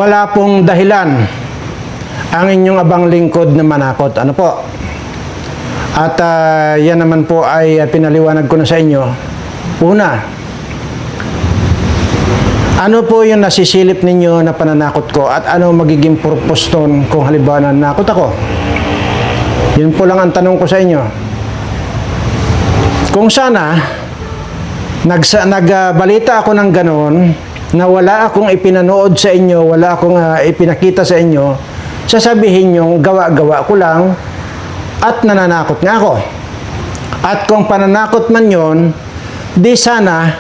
wala pong dahilan ang inyong abang lingkod na manakot. Ano po? At yan naman po ay pinaliwanag ko na sa inyo. Una, ano po yung nasisilip ninyo na pananakot ko at ano magiging purpose nun kung halimbawa nanakot ako? Yun po lang ang tanong ko sa inyo. Kung sana nagbalita ako ng ganon na wala akong ipinanood sa inyo, wala akong ipinakita sa inyo, sasabihin nyo gawa-gawa ko lang at nananakot nga ako. At kung pananakot man yon, di sana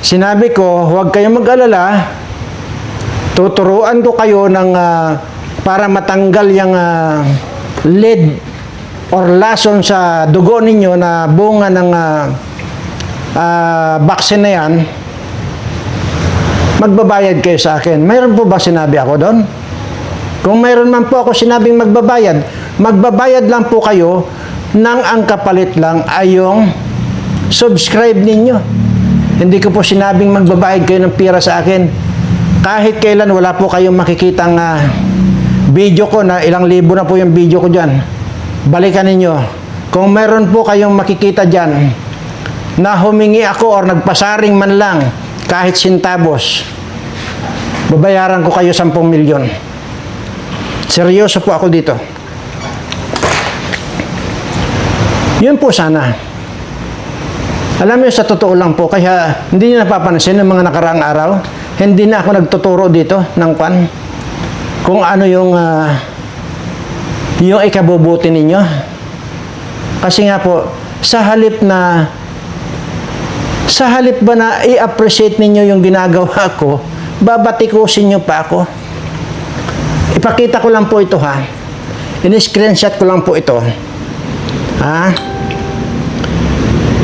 sinabi ko, huwag kayong mag-alala, tuturuan ko kayo ng para matanggal yung lead or lason sa dugo ninyo na bunga ng vaccine na yan, magbabayad kayo sa akin. Mayroon po ba sinabi ako doon? Kung mayroon man po ako sinabing magbabayad lang po kayo nang ang kapalit lang ay yung subscribe ninyo. Hindi ko po sinabing magbabayad kayo ng pira sa akin. Kahit kailan wala po kayong makikitang video ko na ilang libo na po yung video ko dyan. Balikan ninyo. Kung meron po kayong makikita dyan na humingi ako or nagpasaring man lang kahit sintabos, babayaran ko kayo 10 milyon. Seryoso po ako dito. Yun po sana. Alam mo, sa totoo lang po, kaya hindi niyo napapansin ng mga nakaraang araw, hindi na ako nagtuturo dito ng kung ano yung ikabubuti ninyo. Kasi nga po, sa halip ba na i-appreciate ninyo yung ginagawa ko, babatikusin nyo pa ako. Ipakita ko lang po ito ha. In-screenshot ko lang po ito. Ha?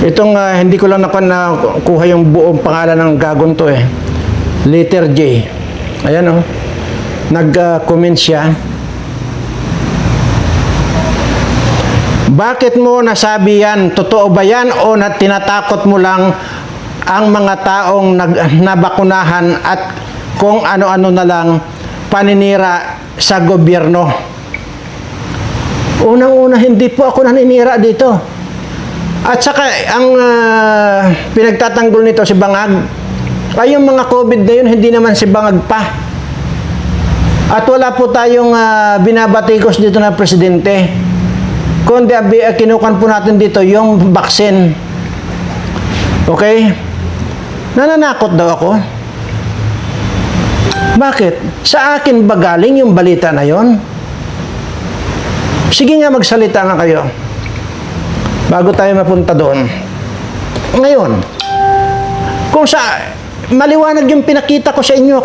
Itong hindi ko lang nakuha yung buong pangalan ng gagon to eh. Letter J. Ayan oh. Nag-comment siya. Bakit mo nasabi yan? Totoo ba yan o tinatakot mo lang ang mga taong nabakunahan at kung ano-ano na lang paninira sa gobyerno? Unang-una, hindi po ako naninira dito. At saka, ang pinagtatanggol nito si Bangag, ay yung mga COVID na yun, hindi naman si Bangag pa. At wala po tayong binabatikos dito na presidente. Kundi kinukan po natin dito yung vaccine. Okay? Nananakot daw ako. Bakit? Sa akin ba galing yung balita na yon? Sige nga, magsalita nga kayo. Bago tayo mapunta doon. Ngayon, kung maliwanag yung pinakita ko sa inyo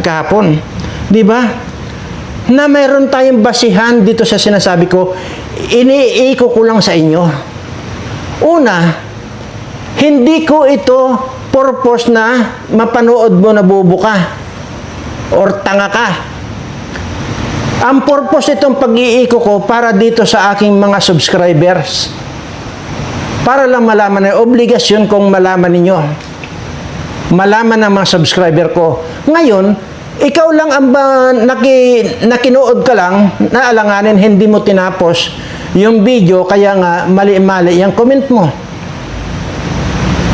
kahapon, di ba? Na mayroon tayong basihan dito sa sinasabi ko, iniiko ko lang sa inyo. Una, hindi ko ito purpose na mapanood mo na bobo ka or tanga ka. Ang purpose itong pag-iiko ko para dito sa aking mga subscribers. Para lang malaman na obligasyon kong malaman ninyo. Malaman ng mga subscriber ko. Ngayon, ikaw lang ang nakinood ka lang, naalanganin, hindi mo tinapos yung video, kaya nga mali-mali yung comment mo.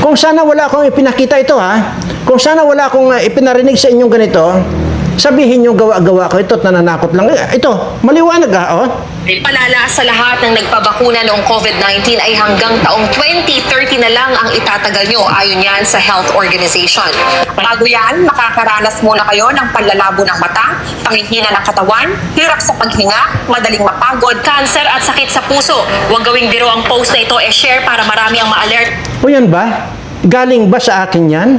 Kung sana wala akong ipinakita ito ha, kung sana wala akong ipinarinig sa inyong ganito, sabihin nyo gawa-gawa ko ito at nananakot lang. Ito, maliwanag ha, oh. Palala sa lahat ng nagpabakuna noong COVID-19 ay hanggang taong 2030 na lang ang itatagal nyo ayon yan sa Health Organization. Bago yan, makakaranas muna kayo ng panlalabo ng mata, panghihina ng katawan, hirap sa paghinga, madaling mapagod, cancer at sakit sa puso. Huwag gawing biro ang post na ito, share para marami ang ma-alert. O yan ba? Galing ba sa akin yan?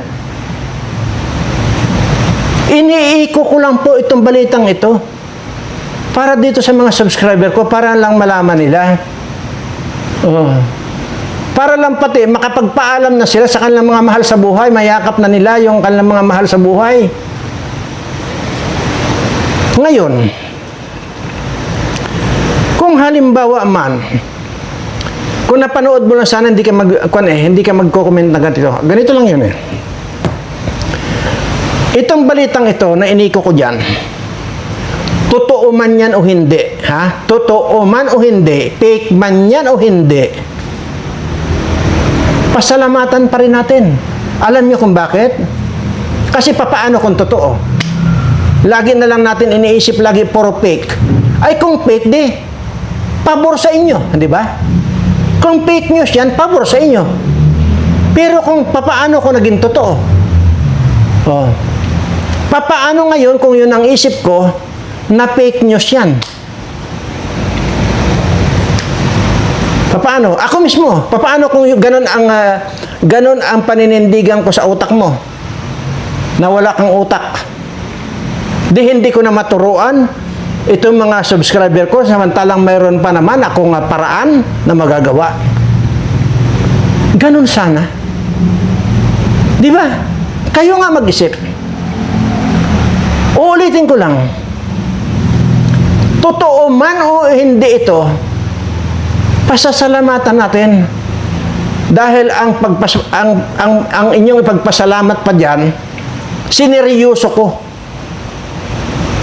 Iniiko ko lang po itong balitang ito para dito sa mga subscriber ko, para lang malaman nila. Para lang pati makapagpaalam na sila sa kanilang mga mahal sa buhay, mayakap na nila yung kanilang mga mahal sa buhay. Ngayon, kung halimbawa man, kung napanood mo lang sana, hindi ka magko-comment na ganito. Ganito lang yun eh. Itong balitang ito na iniko ko dyan, totoo man yan o hindi, ha? Totoo man o hindi, fake man yan o hindi, pasalamatan pa rin natin. Alam niyo kung bakit? Kasi papaano kung totoo? Lagi na lang natin iniisip lagi puro fake. Ay kung fake, di, pabor sa inyo, di ba? Kung fake news yan, pabor sa inyo. Pero kung papaano kung naging totoo? Oh. Papaano ngayon kung yun ang isip ko na fake news yan? Papaano? Ako mismo, papaano kung ganun ang paninindigan ko sa utak mo? Na wala kang utak. Di hindi ko na maturuan itong mga subscriber ko, samantalang mayroon pa naman akong paraan na magagawa. Ganun sana. Di ba? Kayo nga mag-isip. Uulitin ko lang. Totoo man o hindi ito, pasasalamatan natin. Dahil ang inyong ipagpasalamat pa diyan, sineryoso ko.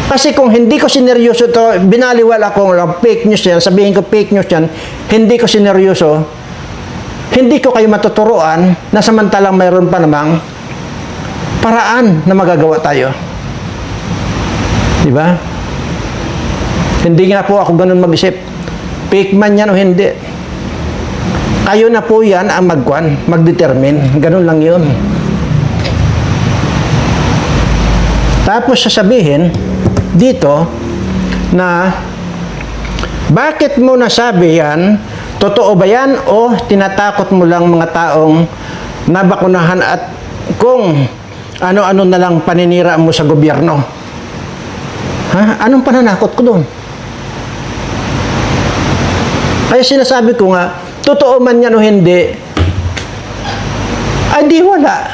Kasi kung hindi ko sineryoso to, binaliwala ko fake news yan, sabihin ko fake news yan, hindi ko sineryoso, hindi ko kayo matuturuan na samantalang mayroon pa namang paraan na magagawa tayo. Di ba? Hindi nga po ako ganun mag-isip. Fake man yan o hindi. Kayo na po yan ang mag-determine. Ganun lang yun. Tapos sasabihin dito na bakit mo nasabi yan? Totoo ba yan o tinatakot mo lang mga taong nabakunahan at kung ano-ano na lang paninira mo sa gobyerno? Ha? Anong pananakot ko doon? Kaya sinasabi ko nga, totoo man yan o hindi, ay di wala.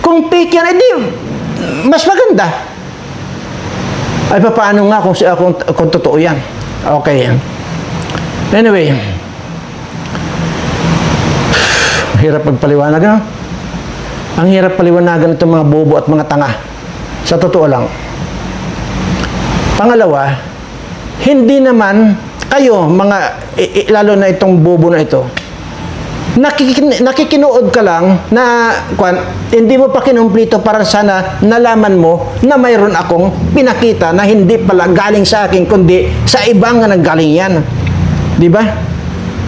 Kung fake yan, ay di, mas maganda. Ay paano nga kung totoo yan? Okay. Anyway, hirap magpaliwanag, no? Ang hirap paliwanagan itong mga bobo at mga tanga. Sa totoo lang. Pangalawa, hindi naman kayo, lalo na itong bobo na ito, nakikinood ka lang na hindi mo pa kinumplito para sana nalaman mo na mayroon akong pinakita na hindi pala galing sa akin kundi sa ibang nga nanggaling yan. Di ba?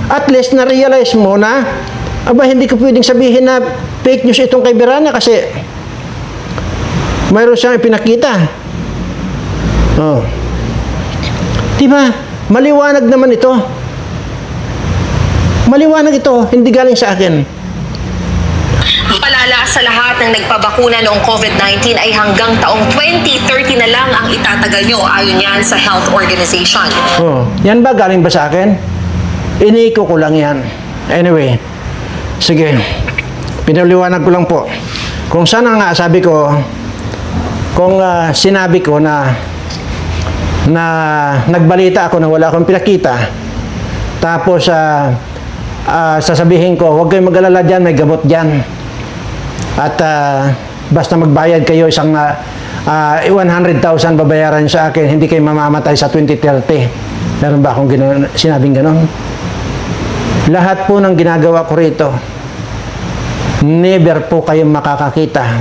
At least na-realize mo na hindi ko pwedeng sabihin na fake news itong kay Berana kasi mayroon siyang ipinakita. Oh. Di ba? Maliwanag naman ito. Maliwanag ito, hindi galing sa akin. Palala sa lahat ng nagpabakuna noong COVID-19 ay hanggang taong 2030 na lang ang itatagal nyo ayon yan sa health organization. Oh, yan ba galing ba sa akin? Iniko ko lang yan. Anyway, sige. Pinaliwanag ko lang po. Kung sana nga sabi ko, kung sinabi ko na nagbalita ako na wala akong pinakita, tapos sasabihin ko, huwag kayong mag-alala dyan, may gamot dyan. At basta magbayad kayo isang 100,000 babayaran sa akin, hindi kayo mamamatay sa 2030. Meron ba akong sinabing ganon? Lahat po ng ginagawa ko rito, never po kayong makakakita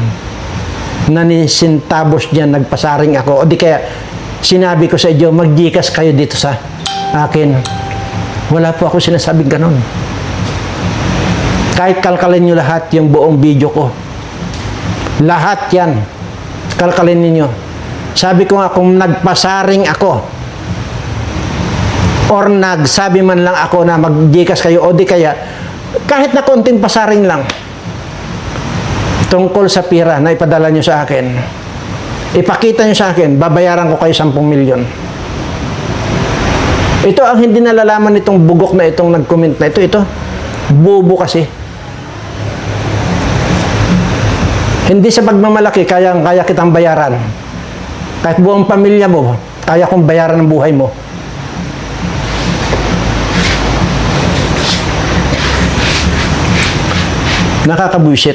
na nisintabos dyan, nagpasaring ako. O di kaya, sinabi ko sa inyo, mag-Gcash kayo dito sa akin. Wala po ako sinasabing ganon. Kahit kalkalin nyo lahat yung buong video ko. Lahat yan. Kalkalin ninyo. Sabi ko nga, kung nagpasaring ako, or nagsabi man lang ako na mag-Gcash kayo, o di kaya, kahit na konting pasaring lang, tungkol sa pira na ipadala nyo sa akin, ipakita nyo sa akin, babayaran ko kayo 10 milyon. Ito ang hindi nalalaman nitong bugok na itong nag-comment na ito. Bobo kasi. Hindi sa pagmamalaki, kaya kitang bayaran. Kahit buong pamilya mo, kaya kong bayaran ang buhay mo. Nakakabuisit.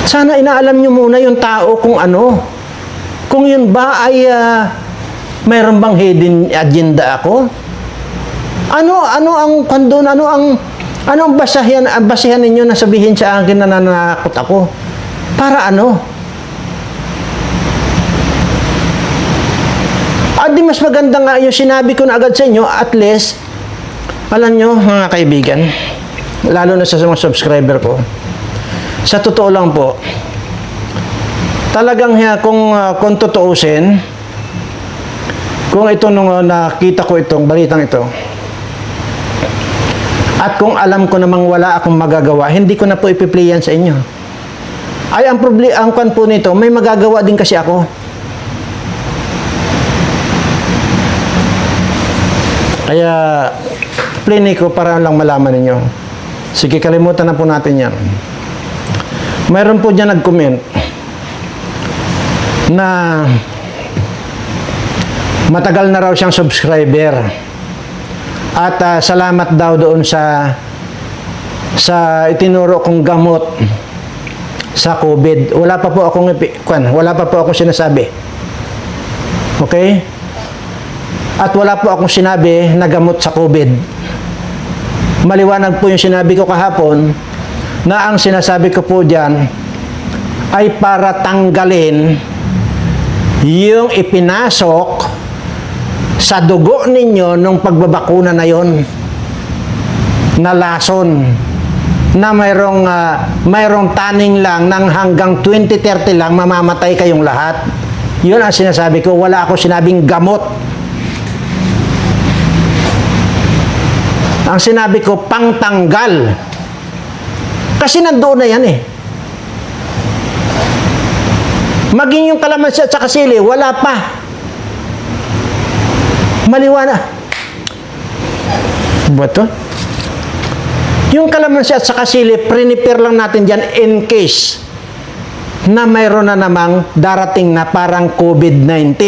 Sana inaalam nyo muna yung tao kung ano. Kung yun ba ay mayroon bang hidden agenda ako? Ano ang kandun, ano ang basihan ninyo na sabihin sa akin na nananakot ako? Para ano? Di mas maganda nga yung sinabi ko na agad sa inyo, at least, alam nyo mga kaibigan, lalo na sa mga subscriber ko, sa totoo lang po, talagang kung tutuusin, kung ito nung nakita ko itong balitang ito, at kung alam ko namang wala akong magagawa, hindi ko na po ipiplayan sa inyo. Ay, ang kan po nito, may magagawa din kasi ako. Kaya, plinig ko para lang malaman ninyo. Sige, kalimutan na po natin yan. Mayroon po dyan nag-comment na matagal na raw siyang subscriber. At salamat daw doon sa itinuro kong gamot sa COVID. Wala pa po akong sinasabi. Okay? At wala po akong sinabi na gamot sa COVID. Maliwanag po yung sinabi ko kahapon na ang sinasabi ko po dyan ay para tanggalin yung ipinasok sa dugo ninyo nung pagbabakuna na yon na lason na mayroong taning lang ng hanggang 2030 lang mamamatay kayong lahat. Yun ang sinasabi ko. Wala ako sinabing gamot. Ang sinabi ko, pangtanggal. Kasi nandoon na yan eh. Maging yung kalamansi at saka sili, wala pa. Maliwanag. Ba ito? Yung kalamansi at saka sili, prepare lang natin dyan in case na mayroon na namang darating na parang COVID-19.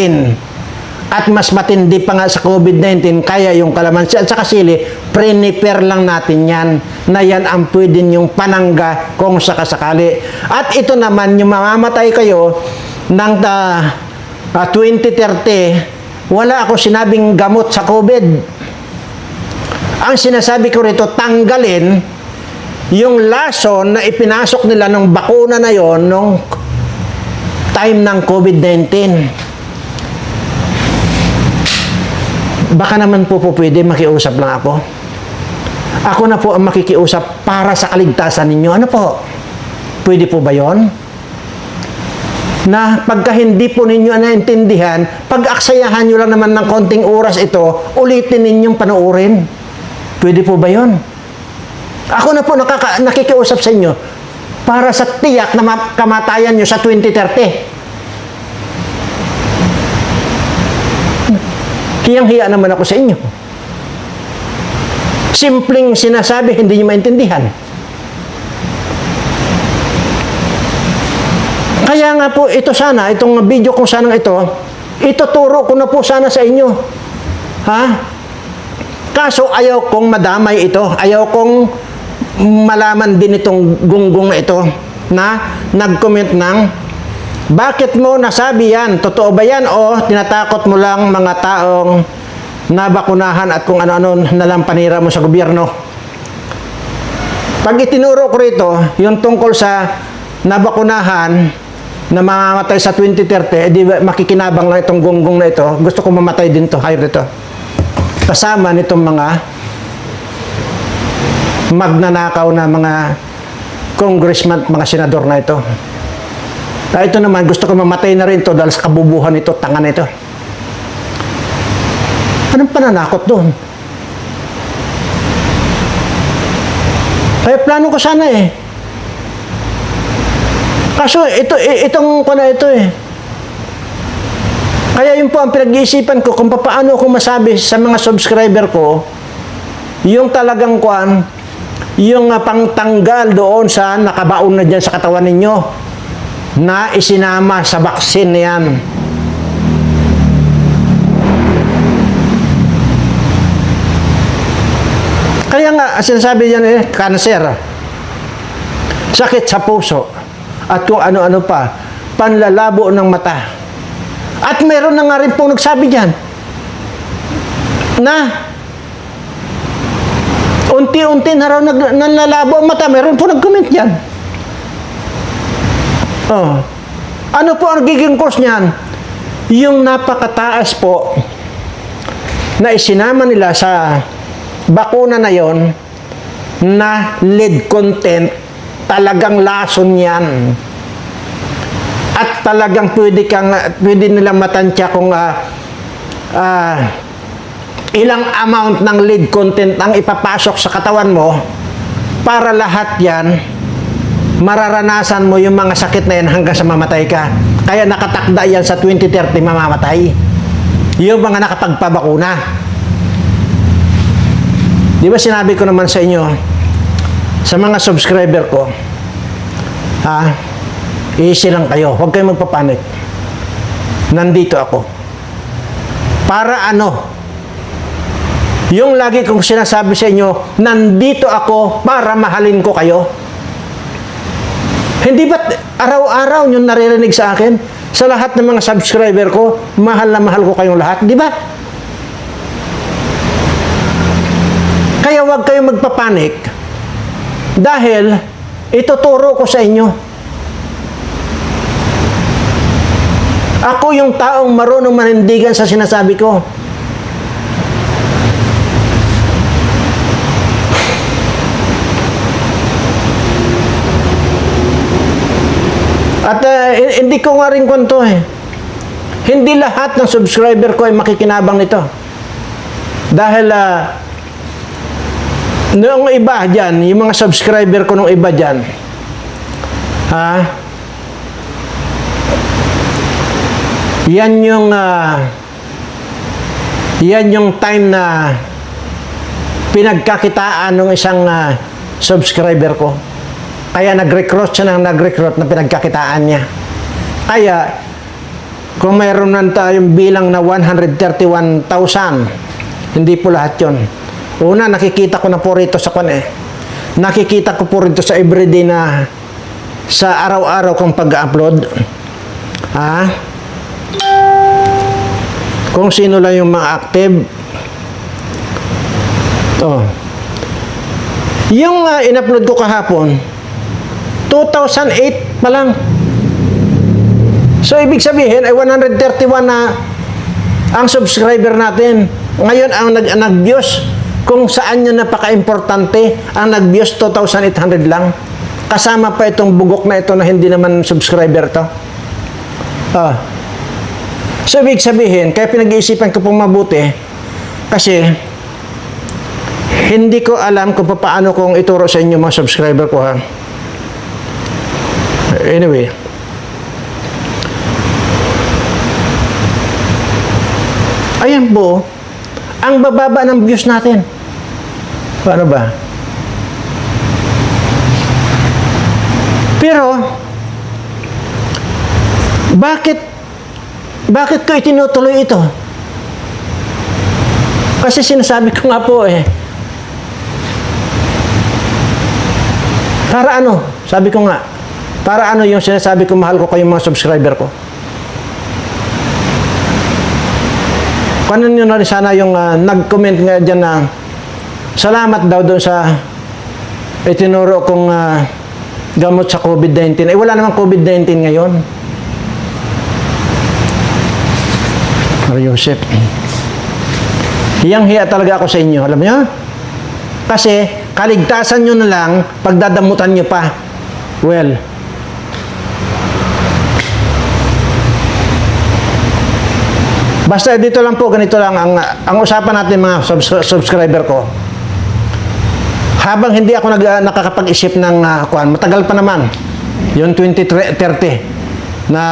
At mas matindi pa nga sa COVID-19, kaya yung kalamansi at saka sili, prepare lang natin yan, na yan ang pwede yung panangga kung sakasakali. At ito naman, yung mamamatay kayo ng 2030, wala ako sinabing gamot sa COVID. Ang sinasabi ko rito, tanggalin yung lason na ipinasok nila ng bakuna na yon nung time ng COVID-19. Baka naman po pwede makiusap lang ako. Ako na po ang makikiusap para sa kaligtasan ninyo. Ano po? Pwede po ba yon? Na pagka hindi po ninyo naintindihan, pag-aksayahan nyo lang naman ng konting oras ito, ulitin ninyong panoorin. Pwede po ba yon? Ako na po nakikiusap sa inyo para sa tiyak na kamatayan nyo sa 2030. Hiyang-hiya naman ako sa inyo. Simpleng sinasabi, hindi nyo maintindihan. Kaya nga po, itong video kong sana ito, ituturo ko na po sana sa inyo. Ha? Kaso ayaw kong madamay ito. Ayaw kong malaman din itong gunggong na ito na nag-comment ng bakit mo nasabi yan? Totoo ba yan? O tinatakot mo lang mga taong nabakunahan at kung ano-ano nalang panira mo sa gobyerno? Pag itinuro ko rito, yung tungkol sa nabakunahan na mamamatay sa 2030, di ba makikinabang lang itong gunggong na ito. Gusto ko mamatay din to, hayop dito. Kasama nitong mga magnanakaw na mga congressman, mga senador na ito. Ito naman, gusto ko mamatay na rin ito dahil sa kabubuhan nito, tanga na ito. Anong pananakot doon? Kaya plano ko sana eh. Kaso itong kuna ito eh. Kaya yun po ang pinag-iisipan ko kung paano ako masabi sa mga subscriber ko yung talagang yung pangtanggal doon sa nakabaon na dyan sa katawan ninyo na isinama sa baksin na yan. Kaya nga, sinasabi niyan cancer, sakit sa puso, at kung ano-ano pa, panlalabo ng mata. At meron na nga rin pong nagsabi diyan na unti-unti na raw nanlalabo ang mata. Meron po nag-comment diyan. Oh. Ano po ang giging cause niyan? Yung napakataas po na isinama nila sa bakuna na yon na lead content, talagang lason yan. At talagang pwede nilang matansya kung ilang amount ng lead content ang ipapasok sa katawan mo para lahat yan mararanasan mo yung mga sakit na yan hanggang sa mamatay ka. Kaya nakatakda yan sa 2030 mamamatay. Yung mga nakapagpabakuna. Di ba sinabi ko naman sa inyo, sa mga subscriber ko, easy lang kayo. Huwag kayong magpapanik. Nandito ako. Para ano? Yung lagi kong sinasabi sa inyo, nandito ako para mahalin ko kayo. Hindi ba't araw-araw yung naririnig sa akin? Sa lahat ng mga subscriber ko, mahal na mahal ko kayong lahat. Di ba? Kaya huwag kayong magpapanik dahil ituturo ko sa inyo. Ako yung taong marunong manindigan sa sinasabi ko. At hindi ko nga rin kwento eh. Hindi lahat ng subscriber ko ay makikinabang nito. Dahil noong iba dyan, yung mga subscriber ko nung iba dyan, yan yung time na pinagkakitaan ng isang subscriber ko. Kaya nag-recruit siya ng nag-recruit na pinagkakitaan niya. Kaya, kung mayroon na tayong bilang na 131,000, hindi po lahat yun. Una, nakikita ko na po rito sa nakikita ko po rito sa everyday na sa araw-araw kong pag-upload. Kung sino lang yung mga active. Yung in-upload ko kahapon, 2008 pa lang. So, ibig sabihin, ay 131 na ang subscriber natin. Ngayon, ang nag-views, kung saan yun napaka-importante, ang nag-views 2,800 lang. Kasama pa itong bugok na ito na hindi naman subscriber to. So, ibig sabihin, kaya pinag-iisipan ko pong mabuti, kasi, hindi ko alam kung paano kong ituro sa inyo mga subscriber ko, Anyway. Ayan po, ang bababa ng views natin. Paano ba? Pero, bakit ko itinutuloy ito? Kasi sinasabi ko nga po para ano? Sabi ko nga, para ano yung sinasabi ko, mahal ko kayong mga subscriber ko? Paano nyo na rin sana yung nag-comment nga dyan na salamat daw doon sa itinuro kong gamot sa COVID-19. Wala namang COVID-19 ngayon. Mariusip. Hiyang-hiya talaga ako sa inyo. Alam nyo? Kasi kaligtasan nyo na lang, pagdadamutan nyo pa. Well, basta dito lang po, ganito lang ang usapan natin mga subscriber ko. Habang hindi ako nakakapag-isip ng matagal pa naman, yung 2030, na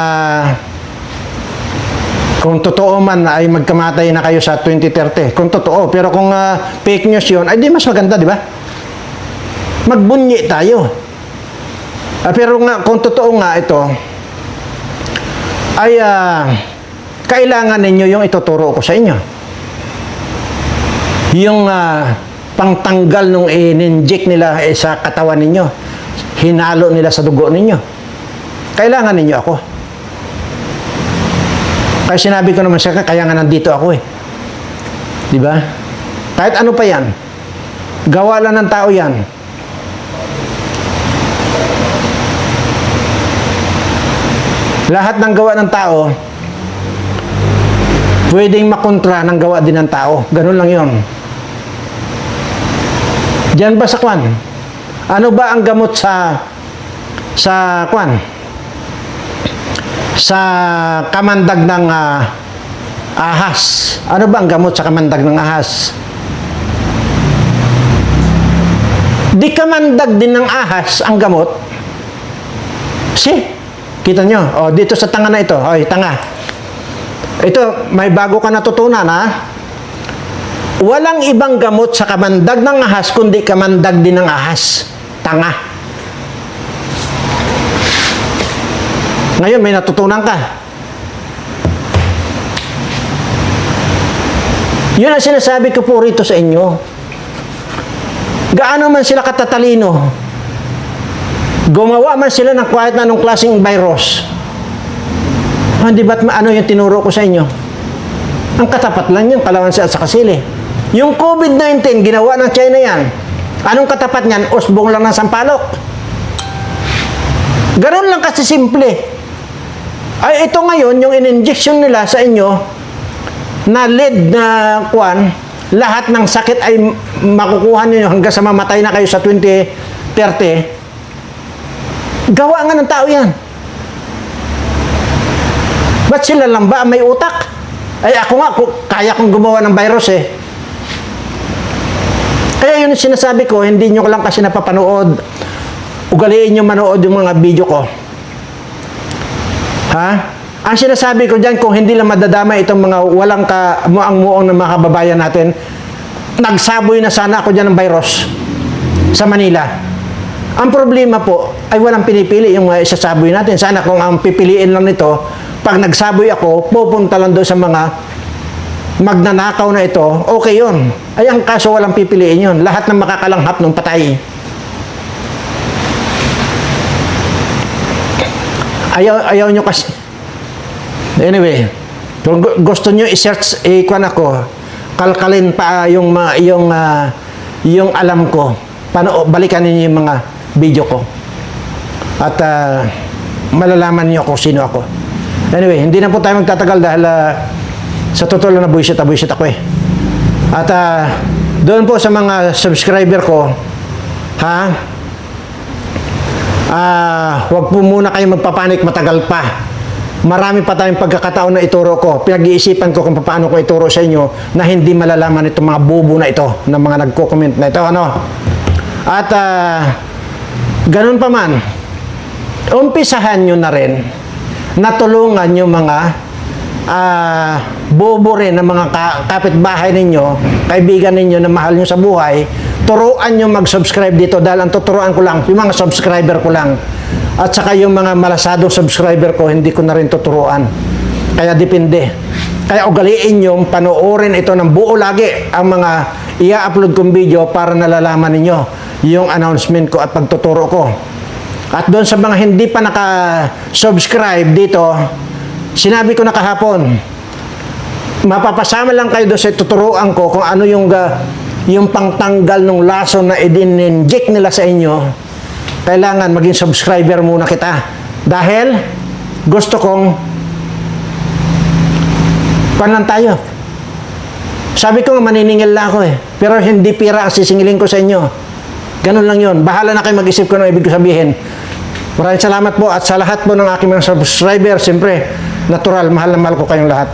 kung totoo man ay magkamatay na kayo sa 2030. Kung totoo, pero kung fake news yun, ay di mas maganda, di ba? Magbunyi tayo. Pero nga, kung totoo nga ito, ay kailangan ninyo yung ituturo ko sa inyo. Yung pangtanggal nung in-inject nila sa katawan ninyo, hinalo nila sa dugo ninyo. kailangan ninyo ako. Kaya sinabi ko naman sa kaya nga nandito ako eh. Di ba? Kahit ano pa yan, gawa lang ng tao yan. Lahat ng gawa ng tao, pwedeng makontra ng gawa din ng tao. Ganun lang yun. Diyan ba sa kwan? Ano ba ang gamot sa kwan? Sa kamandag ng ahas. Ano ba ang gamot sa kamandag ng ahas? Di kamandag din ng ahas ang gamot. Kita nyo? O, dito sa tanga na ito. Oy, tanga. Ito, may bago ka natutunan, ha? Walang ibang gamot sa kamandag ng ahas, kundi kamandag din ng ahas. Tanga. Ngayon, may natutunan ka. Yun ang sinasabi ko po rito sa inyo. Gaano man sila katatalino, gumawa man sila ng kahit na anong klaseng virus. Hindi ba't ano yung tinuro ko sa inyo? Ang katapat lang yung kalamansi at saka sili. Yung COVID-19, ginawa ng China yan. Anong katapat niyan? Usbong lang ng sampalok. Ganun lang kasi simple. Ay, ito ngayon, yung in-injection nila sa inyo, na lead na kwan, lahat ng sakit ay makukuha niyo hanggang sa mamatay na kayo sa 2030. Gawa nga ng tao yan. Ba't sila lang ba may utak? Ay ako nga, kaya kong gumawa ng virus eh. Kaya yun yung sinasabi ko, hindi nyo lang kasi napapanood. Ugaliin nyo manood yung mga video ko. Ha? Ang sinasabi ko dyan, kung hindi lang madadama itong mga walang muang-muong ng mga kababayan natin, nagsaboy na sana ako dyan ng virus sa Manila. Ang problema po ay walang pinipili yung isasaboy natin. Sana kung ang pipiliin lang nito, pag nagsaboy ako, pupunta lang doon sa mga magnanakaw na ito, okay yun. Ay ang kaso walang pipiliin yun. Lahat ng makakalanghap ng patay. Ayaw nyo kasi. Anyway, kung gusto nyo i-search, ikuan ako, kalkalin pa yung alam ko. Balikan ninyo yung mga video ko. At malalaman niyo kung sino ako. Anyway, hindi na po tayo magtatagal dahil sa totoo lang na buwisit ako eh. At doon po sa mga subscriber ko, huwag po muna kayo magpapanik, matagal pa. Marami pa tayong pagkakataon na ituro ko. Pinag-iisipan ko kung paano ko ituro sa inyo na hindi malalaman itong mga bubo na ito, ng mga nagko-comment na ito. At ganun pa man, umpisahan nyo na rin natulungan yung mga bobo rin ng mga kapitbahay ninyo, kaibigan ninyo na mahal nyo sa buhay. Turuan nyo mag-subscribe dito dahil ang tuturuan ko lang, yung mga subscriber ko lang. At saka yung mga malasadong subscriber ko, hindi ko na rin tuturuan. Kaya depende. Kaya ugaliin nyo, panoorin ito ng buo lagi ang mga i-upload kong video para nalalaman ninyo yung announcement ko at pagtuturo ko. At doon sa mga hindi pa naka-subscribe dito, sinabi ko na kahapon, mapapasama lang kayo doon sa tuturuan ko kung ano yung pangtanggal ng laso na i-inject nila sa inyo. Kailangan maging subscriber muna kita. Dahil gusto kong panan tayo. Sabi ko nga maniningil lang ako eh. Pero hindi pira ang sisingilin ko sa inyo. Ganun lang yun. Bahala na kayo mag-isip ko ng ibig ko sabihin. Maraming salamat po at sa lahat po ng aking mga subscriber, siyempre, natural, mahal na mahal ko kayong lahat.